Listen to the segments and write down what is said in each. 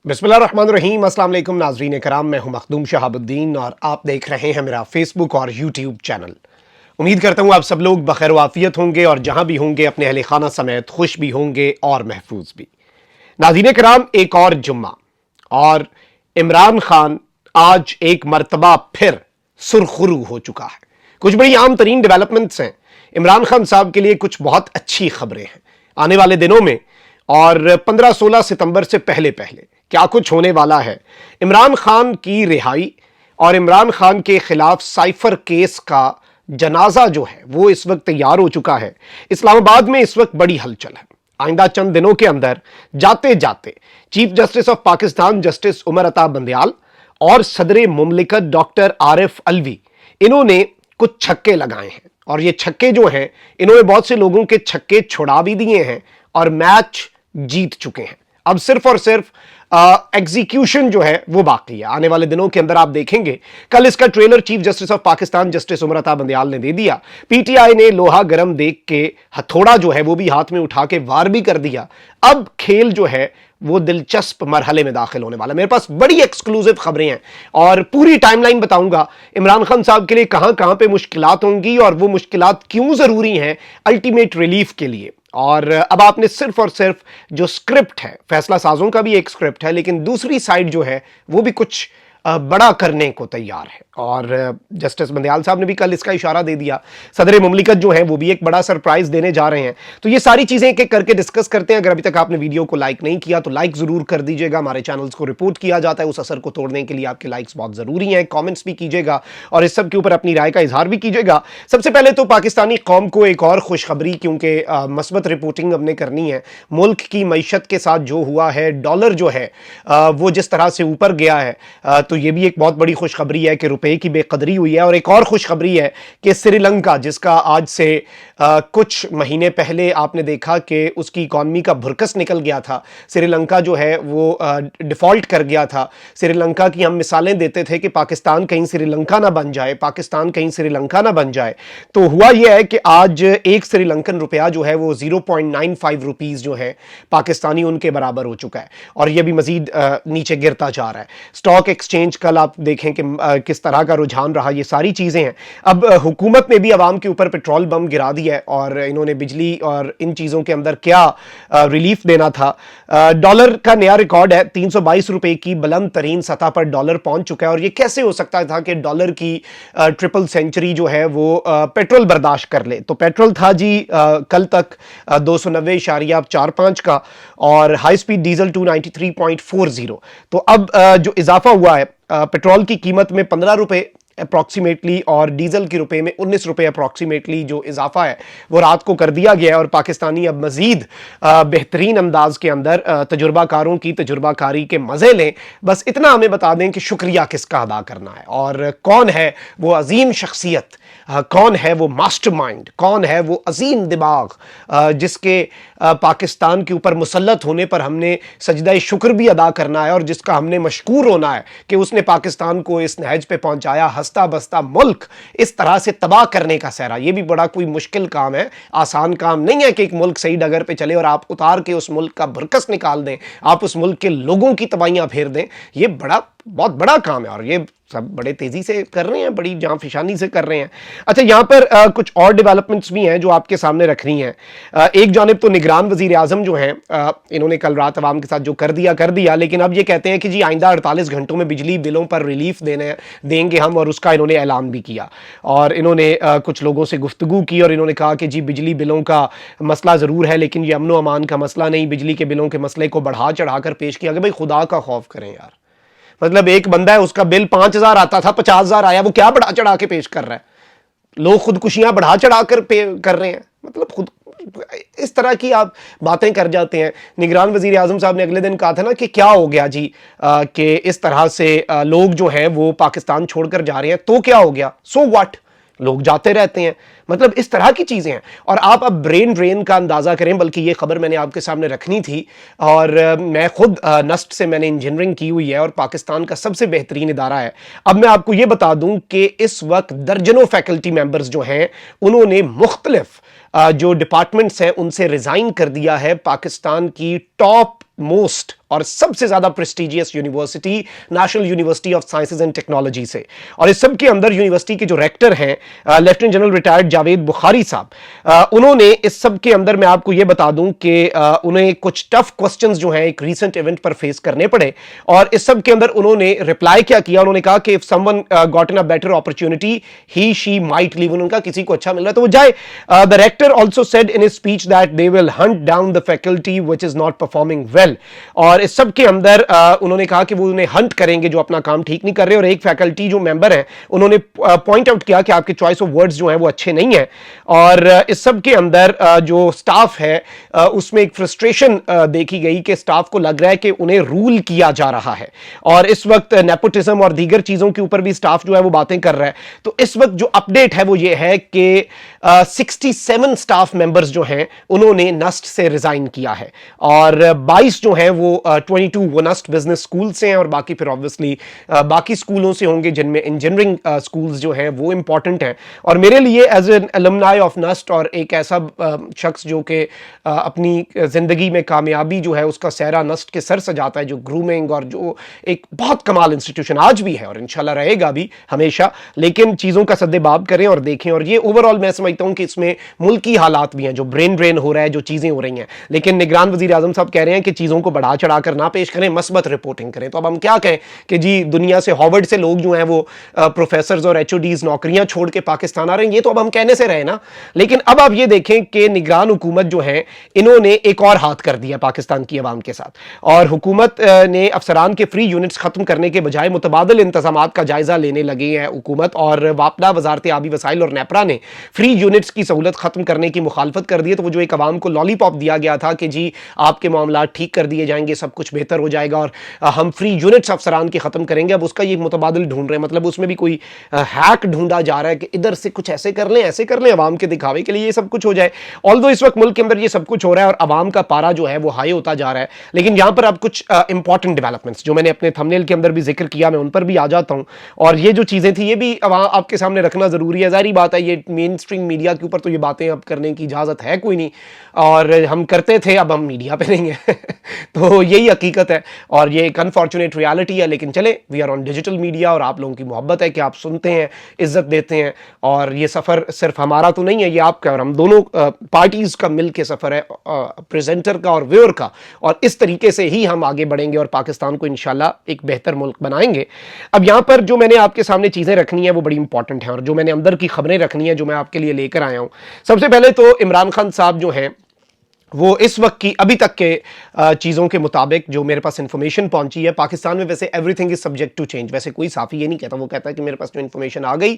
बिस्मिल्लाहिर्रहमानिर्रहीम। अस्सलाम वालेकुम नाज़रीन कराम, मैं हूं मखदूम शहाबुद्दीन और आप देख रहे हैं मेरा फेसबुक और यूट्यूब चैनल। उम्मीद करता हूं आप सब लोग बखैर वाफियत होंगे और जहां भी होंगे अपने अहले खाना समेत खुश भी होंगे और महफूज भी। नाज़रीन कराम, एक और जुम्मा और इमरान खान आज एक मरतबा फिर सुरखरू हो चुका है। कुछ बड़ी आम तरीन डेवलपमेंट्स हैं। इमरान खान साहब के लिए कुछ बहुत अच्छी खबरें हैं आने वाले दिनों में, और 15-16 सितंबर से पहले पहले क्या कुछ होने वाला है। इमरान खान की रिहाई और इमरान खान के खिलाफ साइफर केस का जनाजा जो है वो इस वक्त तैयार हो चुका है। इस्लामाबाद में इस वक्त बड़ी हलचल है। आइंदा चंद दिनों के अंदर जाते जाते chief justice of Pakistan justice Umar Ata Bandial और सदर मुमलिकत डॉक्टर आरिफ अलवी, इन्होंने कुछ छक्के लगाए हैं और ये छक्के जो हैं, इन्होंने बहुत से लोगों के छक्के छुड़ा भी दिए हैं और मैच जीत चुके हैं। अब सिर्फ और सिर्फ एग्जीक्यूशन जो है वो बाकी है। आने वाले दिनों के अंदर आप देखेंगे, कल इसका trailer chief justice of Pakistan justice Umar Ata Bandial ने दे दिया। पीटीआई ने लोहा गरम देख के हथौड़ा जो है वो भी हाथ में उठा के वार भी कर दिया। अब खेल जो है वो दिलचस्प मरहले में दाखिल होने वाला। मेरे पास बड़ी एक्सक्लूसिव खबरें हैं और पूरी टाइमलाइन बताऊंगा इमरान खान साहब के लिए कहां कहां पे मुश्किलात होंगी और वो मुश्किलात क्यों जरूरी हैं अल्टीमेट रिलीफ के लिए। और अब आपने सिर्फ और सिर्फ जो स्क्रिप्ट है, फैसला साजों का भी एक स्क्रिप्ट है, लेकिन दूसरी साइड जो है वो भी कुछ बड़ा करने को तैयार है। और जस्टिस बंदयाल साहब ने भी कल इसका इशारा दे दिया। सदर मुमलिकत जो है वो भी एक बड़ा सरप्राइज देने जा रहे हैं। तो ये सारी चीजें एक एक करके डिस्कस करते हैं। अगर अभी तक आपने वीडियो को लाइक नहीं किया तो लाइक जरूर कर दीजिएगा। हमारे चैनल्स को रिपोर्ट किया जाता है, उस असर को तोड़ने के लिए आपके लाइक्स बहुत जरूरी हैं। कॉमेंट्स भी कीजिएगा और इस सब के ऊपर अपनी राय का इजहार भी कीजिएगा। सबसे पहले तो पाकिस्तानी कौम को एक और खुशखबरी, क्योंकि मस्बत रिपोर्टिंग हमने करनी है। मुल्क की मईशत के साथ जो हुआ है, डॉलर जो है वो जिस तरह से ऊपर गया है, तो ये भी एक बहुत बड़ी खुशखबरी है कि रुपए की बेकदरी हुई है। और एक और खुशखबरी है कि श्रीलंका, जिसका आज से कुछ महीने पहले आपने देखा कि उसकी इकॉनमी का भुरकस निकल गया था, श्रीलंका जो है वो डिफॉल्ट कर गया था। श्रीलंका की हम मिसालें देते थे कि पाकिस्तान कहीं श्रीलंका ना बन जाए, पाकिस्तान कहीं श्रीलंका ना बन जाए। तो हुआ यह है कि आज एक श्रीलंकन रुपया जो है वो 0.95 रुपीज जो है पाकिस्तानी उनके बराबर हो चुका है और यह भी मजीद नीचे गिरता जा रहा है। स्टॉक एक्सचेंज कल आप देखें कि किस तरह का रुझान रहा। ये सारी चीजें हैं। अब हुकूमत ने भी आवाम के ऊपर पेट्रोल बम गिरा दिया है और इन्होंने बिजली और इन चीजों के अंदर क्या रिलीफ देना था। डॉलर का नया रिकॉर्ड है, 322 रुपए की बुलंद तरीन सतह पर डॉलर पहुंच चुका है। और ये कैसे हो सकता था कि डॉलर की ट्रिपल सेंचुरी जो है वो पेट्रोल बर्दाश्त कर ले। तो पेट्रोल था जी कल तक 290.45 का और हाई स्पीड डीजल 293.40। तो अब जो इजाफा हुआ है पेट्रोल की कीमत में 15 रुपए अप्रॉक्सीमेटली और डीजल के रुपए में 19 रुपए अप्रॉक्सीमेटली जो इजाफा है वो रात को कर दिया गया है। और पाकिस्तानी अब मजीद बेहतरीन अंदाज के अंदर तजुर्बाकारों की तजुर्बाकारी के मजे लें। बस इतना हमें बता दें कि शुक्रिया किसका अदा करना है और कौन है वो अजीम शख्सियत, कौन है वो मास्टरमाइंड, कौन है वो अजीम दिमाग जिसके पाकिस्तान के ऊपर मुसल्लत होने पर हमने सजदा शुक्र भी अदा करना है और जिसका हमने मशकूर होना है कि उसने पाकिस्तान को इस नहज पे पहुंचाया। हंसता बसता मुल्क इस तरह से तबाह करने का सहरा, ये भी बड़ा कोई मुश्किल काम है, आसान काम नहीं है कि एक मुल्क सही डगर पे चले और आप उतार के उस मुल्क का भरकस निकाल दें, आप उस मुल्क के लोगों की तबाहियां फेर दें। ये बहुत बड़ा काम है और ये सब बड़े तेजी से कर रहे हैं, बड़ी जांफिशानी से कर रहे हैं। अच्छा, यहां पर कुछ और डेवलपमेंट्स भी हैं जो आपके सामने रखनी हैं। एक जानिब तो निगरान वजीर आजम जो हैं, इन्होंने कल रात अवाम के साथ जो कर दिया, लेकिन अब ये कहते हैं कि जी आइंदा 48 घंटों में बिजली बिलों पर रिलीफ देंगे हम, और उसका इन्होंने ऐलान भी किया। और इन्होंने कुछ लोगों से गुफ्तगू की और इन्होंने कहा कि जी बिजली बिलों का मसला ज़रूर है लेकिन ये अमनो अमान का मसला नहीं। बिजली के बिलों के मसले को बढ़ा चढ़ाकर पेश किया गया। भाई खुदा का खौफ करें यार, मतलब एक बंदा है उसका बिल 5,000 आता था, 50,000 आया, वो क्या बढ़ा चढ़ा के पेश कर रहा है। लोग खुदकुशियां बढ़ा चढ़ा कर पे कर रहे हैं, मतलब खुद इस तरह की आप बातें कर जाते हैं। निगरान वजीर आजम साहब ने अगले दिन कहा था ना कि क्या हो गया जी कि इस तरह से लोग जो हैं वो पाकिस्तान छोड़कर जा रहे हैं, तो क्या हो गया, सो व्हाट, लोग जाते रहते हैं। मतलब इस तरह की चीजें हैं। और आप अब ब्रेन ड्रेन का अंदाजा करें, बल्कि ये खबर मैंने आपके सामने रखनी थी और मैं खुद नस्ट से मैंने इंजीनियरिंग की हुई है और पाकिस्तान का सबसे बेहतरीन इदारा है। अब मैं आपको ये बता दूं कि इस वक्त दर्जनों फैकल्टी मेंबर्स जो हैं उन्होंने मुख्तलिफ जो डिपार्टमेंट्स हैं उनसे रिजाइन कर दिया है पाकिस्तान की टॉप मोस्ट और सबसे ज्यादा prestigious university national university of sciences and technology से। और इस सब के अंदर यूनिवर्सिटी के जो रेक्टर हैं lieutenant general retired Javed Bukhari साहब, उन्होंने इस सब के अंदर मैं आपको यह बता दूं कि उन्हें कुछ टफ क्वेश्चंस जो हैं एक रीसेंट इवेंट पर फेस करने पड़े, और इस सब के अंदर उन्होंने रिप्लाई क्या किया, उन्होंने कहा कि if someone got in a better opportunity he she might leave. उनका किसी को अच्छा मिल रहा है तो वो जाए। The rector also said in his speech that they will hunt down the faculty which is not performing well. और इस सब के अंदर उन्होंने कहा कि वो उन्हें हंट करेंगे जो अपना काम ठीक नहीं कर रहे। और एक फैकल्टी जो मेंबर है उन्होंने पॉइंट आउट किया कि आपके चॉइस ऑफ वर्ड्स जो हैं वो अच्छे नहीं है। और इस सब के अंदर जो स्टाफ है उसमें एक फ्रस्ट्रेशन देखी गई कि स्टाफ को लग रहा है कि उन्हें रूल किया जा रहा है। और इस वक्त नेपोटिज्म और दीगर चीजों के ऊपर भी स्टाफ जो है वो बातें कर रहा है। तो इस वक्त जो अपडेट है वो ये है कि 67 स्टाफ मेंबर्स जो हैं उन्होंने नस्ट से रिजाइन किया है, और 22 जो हैं वो 22 वो नस्ट बिजनेस स्कूल से हैं, और बाकी फिर ऑब्वियसली बाकी स्कूलों से होंगे जिनमें इंजीनियरिंग स्कूल्स जो हैं वो इंपॉर्टेंट हैं। और मेरे लिए as an alumni of NUST और एक ऐसा शख्स जो कि अपनी जिंदगी में कामयाबी जो है उसका सहरा नस्ट के सर सजाता है, जो ग्रूमिंग और जो एक बहुत कमाल इंस्टीट्यूशन आज भी है और इंशाल्लाह रहेगा भी हमेशा, लेकिन चीज़ों का सद्देबाब करें और देखें। और ये ओवरऑल मैं समझता हूं कि इसमें मुल्की हालात भी हैं, जो ब्रेन ड्रेन हो रहा है, जो चीज़ें हो रही हैं, लेकिन निगरान वज़ीर आज़म साहब कह रहे हैं कि चीज़ों को बढ़ा चढ़ा कर ना पेश करें, मस्बत रिपोर्टिंग करें। तो अब हम क्या कहें कि जी दुनिया से हार्वर्ड से लोग जो हैं वो प्रोफेसर्स और HODs नौकरियां छोड़ के पाकिस्तान आ रहे हैं, ये तो अब हम कहने से रहे ना। लेकिन अब आप ये देखें कि निगरान हुकूमत जो है इन्होंने एक और हाथ कर दिया पाकिस्तान की आवाम के साथ, और हुकूमत ने अफसरान के फ्री यूनिट्स खत्म करने के बजाय मुतबादल इंतजामात का जायजा लेने लगे हैं हुकूमत। और वापडा वजारत आबी वसाइल और नेपरा ने फ्री यूनिट्स की सहूलत खत्म करने की मुखालफत कर दी है। तो वो जो एक आवाम को लॉलीपॉप दिया गया था कि जी आपके मामला ठीक कर दिए जाएंगे, सब कुछ बेहतर हो जाएगा और हम फ्री यूनिट्स अफसरान के खत्म करेंगे, अब उसका ये मुतबादल ढूंढ रहे हैं। मतलब उसमें भी कोई हैक ढूंढा जा रहा है कि इधर से कुछ ऐसे कर लें, ऐसे कर लें, आवाम के दिखावे के लिए ये सब कुछ हो जाए। ऑल्दो इस वक्त मुल्क के अंदर ये सब कुछ हो रहा है और आवाम का पारा जो है वो हाई होता जा रहा है। लेकिन यहां पर अब कुछ इंपॉर्टेंट डेवलपमेंट्स जो मैंने अपने थंबनेल के अंदर भी जिक्र किया, मैं उन पर भी आ जाता हूं। और ये जो चीजें थी ये भी आपके सामने रखना जरूरी है। जाहिर बात है ये मेन स्ट्रीम मीडिया के ऊपर तो ये बातें अब करने की इजाजत है कोई नहीं, और हम करते थे, अब हम मीडिया पे नहीं है तो यही हकीकत है और ये एक अनफॉर्चुनेट रियलिटी है। लेकिन चले, we are on digital media और आप लोगों की मोहब्बत है कि आप सुनते हैं, इज्जत देते हैं, और ये सफ़र सिर्फ हमारा तो नहीं है, ये आपका और हम दोनों पार्टीज का मिल के सफ़र है, प्रेजेंटर का और व्यूअर का। और इस तरीके से ही हम आगे बढ़ेंगे और पाकिस्तान को इंशाल्लाह एक बेहतर मुल्क बनाएंगे। अब यहाँ पर जो मैंने आपके सामने चीज़ें रखनी है वो बड़ी इंपॉर्टेंट है, और जो मैंने अंदर की खबरें रखनी है जो मैं आपके लिए लेकर आया हूँ। सबसे पहले तो इमरान खान साहब जो हैं वो इस वक्त की अभी तक के चीज़ों के मुताबिक जो मेरे पास इंफॉर्मेशन पहुंची है, पाकिस्तान में वैसे everything is subject to change. वैसे कोई साफ़ी ये नहीं कहता, वो कहता है कि मेरे पास जो इंफॉर्मेशन आ गई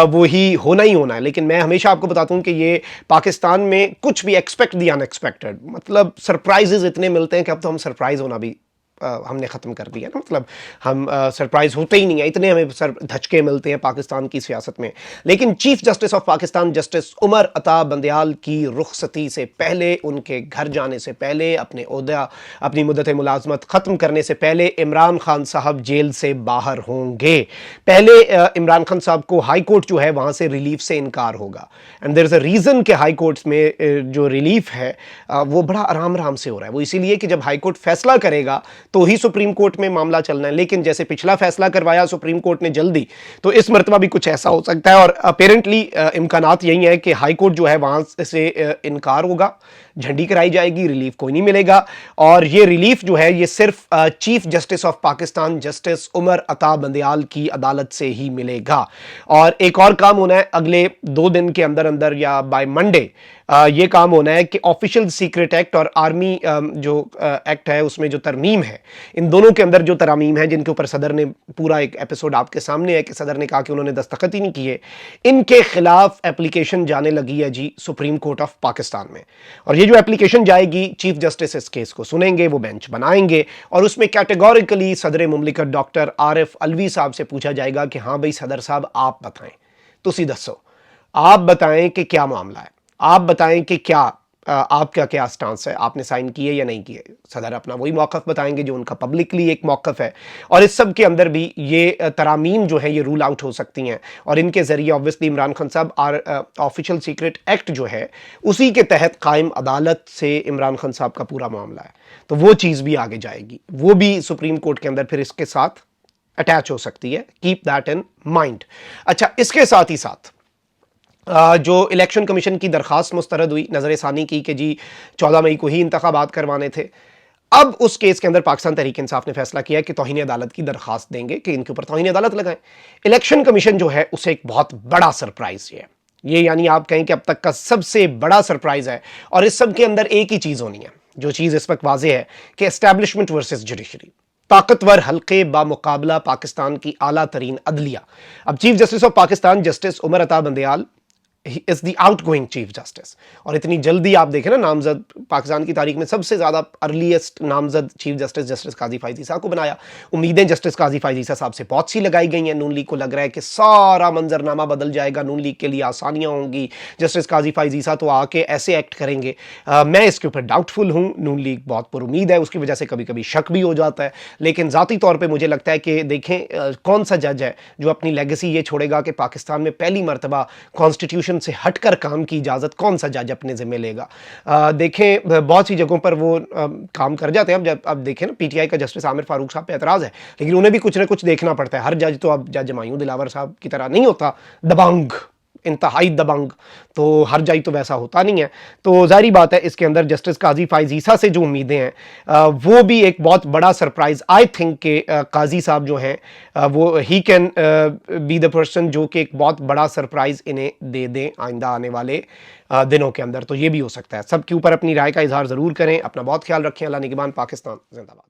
वो ही होना है। लेकिन मैं हमेशा आपको बताता हूं कि ये पाकिस्तान में कुछ भी एक्सपेक्ट दी अनएक्सपेक्टेड, मतलब सरप्राइजेज इतने मिलते हैं कि अब तो हम सरप्राइज होना भी हमने ख़त्म कर दिया ना। मतलब हम सरप्राइज होते ही नहीं है, इतने हमें सर धचके मिलते हैं पाकिस्तान की सियासत में। लेकिन chief justice of Pakistan justice Umar Ata Bandial की रुखसती से पहले, उनके घर जाने से पहले, अपने ओहदा अपनी मुद्दत मुलाजमत ख़त्म करने से पहले इमरान खान साहब जेल से बाहर होंगे। पहले इमरान खान साहब को हाई कोर्ट जो है वहाँ से रिलीफ से इनकार होगा, and there is a reason कि हाई कोर्ट्स में जो रिलीफ है वो बड़ा आराम से हो रहा है। वो इसीलिए कि जब हाई कोर्ट फैसला करेगा तो ही सुप्रीम कोर्ट में मामला चलना है। लेकिन जैसे पिछला फैसला करवाया सुप्रीम कोर्ट ने जल्दी, तो इस मरतबा भी कुछ ऐसा हो सकता है। और अपेरेंटली इम्कानात यही है कि हाई कोर्ट जो है वहां से इनकार होगा, झंडी कराई जाएगी, रिलीफ कोई नहीं मिलेगा। और ये रिलीफ जो है ये सिर्फ chief justice of Pakistan justice Umar Ata Bandial की अदालत से ही मिलेगा। और एक और काम होना है अगले 2 दिन के अंदर अंदर या बाय मंडे, ये काम होना है कि ऑफिशियल सीक्रेट एक्ट और आर्मी जो एक्ट है उसमें जो तरमीम है, इन दोनों के अंदर जो तरमीम है जिनके ऊपर सदर ने पूरा एक एपिसोड आपके सामने है कि सदर ने कहा कि उन्होंने दस्तखत ही नहीं किए, इनके खिलाफ एप्लीकेशन जाने लगी है जी सुप्रीम कोर्ट ऑफ पाकिस्तान में। और ये जो एप्लीकेशन जाएगी, चीफ जस्टिस इस केस को सुनेंगे, वो बेंच बनाएंगे और उसमें कैटेगोरिकली सदर मुमलिकत डॉक्टर आरिफ अलवी साहब से पूछा जाएगा कि हाँ भाई सदर साहब आप बताएं, तुसी दसो, आप बताएं कि क्या मामला है, आप बताएं कि क्या आपका क्या स्टांस है, आपने साइन किए या नहीं किए। सदर अपना वही मौक़िफ़ बताएंगे जो उनका पब्लिकली एक मौक़िफ़ है, और इस सब के अंदर भी ये तरामीम जो है ये रूल आउट हो सकती हैं, और इनके ज़रिए ऑब्वियसली इमरान खान साहब ऑफिशियल सीक्रेट एक्ट जो है उसी के तहत कायम अदालत से इमरान खान साहब का पूरा मामला है, तो वो चीज़ भी आगे जाएगी, वो भी सुप्रीम कोर्ट के अंदर फिर इसके साथ अटैच हो सकती है। Keep that in mind. अच्छा, इसके साथ ही साथ जो इलेक्शन कमीशन की दरखास्त मुस्तरद हुई, नजर सानी की कि जी 14 मई को ही इंतखाबात करवाने थे, अब उस केस के अंदर पाकिस्तान तहरीक इंसाफ ने फैसला किया कि तौहीन अदालत की दरखास्त देंगे कि इनके ऊपर तौहीन अदालत लगाएं। इलेक्शन कमीशन जो है उसे एक बहुत बड़ा सरप्राइज ये यानी आप कहें कि अब तक का सबसे बड़ा सरप्राइज है, और इस सब के अंदर एक ही चीज होनी है, जो चीज इस वक्त वाज़ेह है कि एस्टैब्लिशमेंट वर्सेस जुडिशरी, ताकतवर हल्के बामुकाबला पाकिस्तान की आला तरीन अदलिया। अब chief justice of Pakistan justice Umar Ata Bandial is the outgoing chief justice, और इतनी जल्दी आप देखें ना, नामजद पाकिस्तान की तारीख में सबसे ज्यादा अर्लीस्ट नामजद चीफ जस्टिस जस्टिस काजी फायज़ ईसा को बनाया। उम्मीदें जस्टिस काजी फायज़ ईसा साहब से बहुत सी लगाई गई हैं। नून लीग को लग रहा है कि सारा मंजरनामा बदल जाएगा, नून लीग के लिए आसानियां होंगी, जस्टिस काजी फायज़ ईसा तो आके ऐसे एक्ट करेंगे। मैं इसके ऊपर डाउटफुल हूँ। नून लीग बहुत पुरुमीद है, उसकी वजह से कभी कभी शक भी हो जाता है, लेकिन ज़ाती तौर पर मुझे लगता है कि देखें कौन सा जज है जो अपनी लेगेसी ये छोड़ेगा कि पाकिस्तान में पहली मरतबा कॉन्स्टिट्यूशन से हटकर काम की इजाज़त कौन सा जज अपने ज़िम्मे लेगा। देखें बहुत सी जगहों पर वो काम कर जाते हैं। अब देखें ना, पीटीआई का जस्टिस आमिर फारूक साहब पे एतराज़ है, लेकिन उन्हें भी कुछ ना कुछ देखना पड़ता है। हर जज तो अब जज मायूं दिलावर साहब की तरह नहीं होता, दबंग, इंतहाई दबंग, तो हर जज तो वैसा होता नहीं है। तो जाहिर बात है इसके अंदर जस्टिस काजी फायज़ ईसा से जो उम्मीदें हैं वो भी एक बहुत बड़ा सरप्राइज आई थिंक के काजी साहब जो हैं वो he can be the person जो कि एक बहुत बड़ा सरप्राइज इन्हें दे दें आइंदा आने वाले दिनों के अंदर। तो ये भी हो सकता है। सबके ऊपर अपनी राय का इजहार ज़रूर करें। अपना बहुत ख्याल रखें। अल्लाह निगहबान। पाकिस्तान जिंदाबाद।